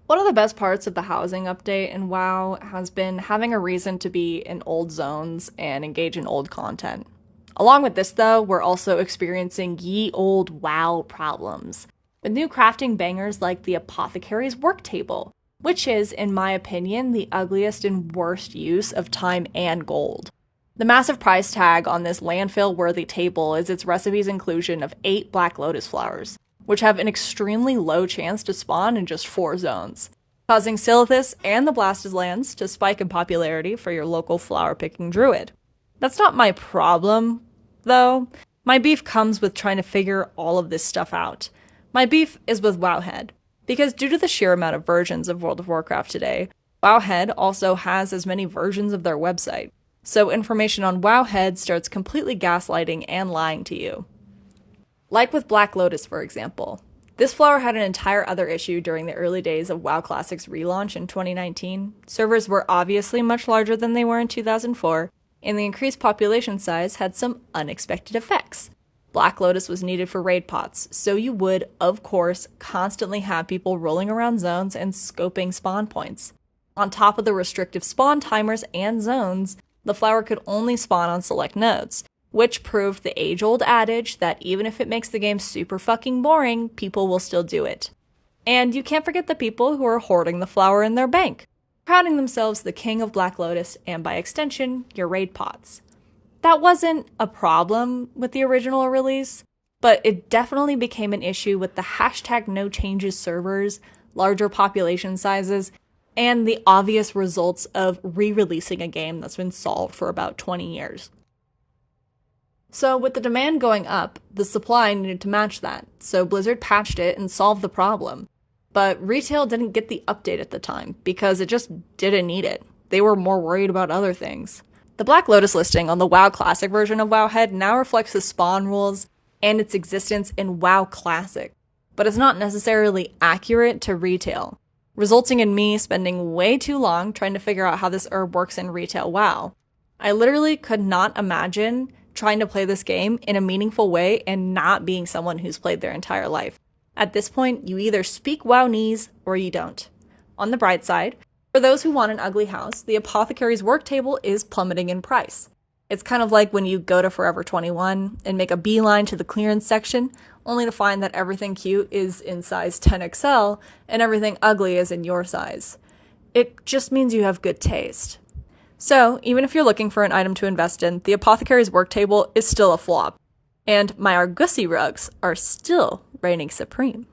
One of the best parts of the housing update in WoW has been having a reason to be in old zones and engage in old content. Along with this, though, we're also experiencing ye old WoW problems, with new crafting bangers like the Apothecary's Work Table, which is, in my opinion, the ugliest and worst use of time and gold. The massive price tag on this landfill-worthy table is its recipe's inclusion of 8 Black Lotus flowers, which have an extremely low chance to spawn in just 4 zones, causing Silithus and the Blasted Lands to spike in popularity for your local flower-picking druid. That's not my problem, though. My beef comes with trying to figure all of this stuff out. My beef is with Wowhead, because due to the sheer amount of versions of World of Warcraft today, Wowhead also has as many versions of their website, so information on Wowhead starts completely gaslighting and lying to you. Like with Black Lotus, for example. This flower had an entire other issue during the early days of WoW Classic's relaunch in 2019. Servers were obviously much larger than they were in 2004, and the increased population size had some unexpected effects. Black Lotus was needed for raid pots, so you would, of course, constantly have people rolling around zones and scoping spawn points. On top of the restrictive spawn timers and zones, the flower could only spawn on select nodes, which proved the age-old adage that even if it makes the game super fucking boring, people will still do it. And you can't forget the people who are hoarding the flower in their bank, crowning themselves the king of Black Lotus and, by extension, your raid pots. That wasn't a problem with the original release, but it definitely became an issue with the hashtag no changes servers, larger population sizes, and the obvious results of re-releasing a game that's been solved for about 20 years. So with the demand going up, the supply needed to match that, so Blizzard patched it and solved the problem. But retail didn't get the update at the time, because it just didn't need it. They were more worried about other things. The Black Lotus listing on the WoW Classic version of Wowhead now reflects the spawn rules and its existence in WoW Classic, but is not necessarily accurate to retail, resulting in me spending way too long trying to figure out how this herb works in retail WoW. I literally could not imagine trying to play this game in a meaningful way and not being someone who's played their entire life. At this point, you either speak WoWnese or you don't. On the bright side, for those who want an ugly house, the Apothecary's Work Table is plummeting in price. It's kind of like when you go to Forever 21 and make a beeline to the clearance section, only to find that everything cute is in size 10XL and everything ugly is in your size. It just means you have good taste. So, even if you're looking for an item to invest in, the Apothecary's Work Table is still a flop, and my Argusi rugs are still reigning supreme.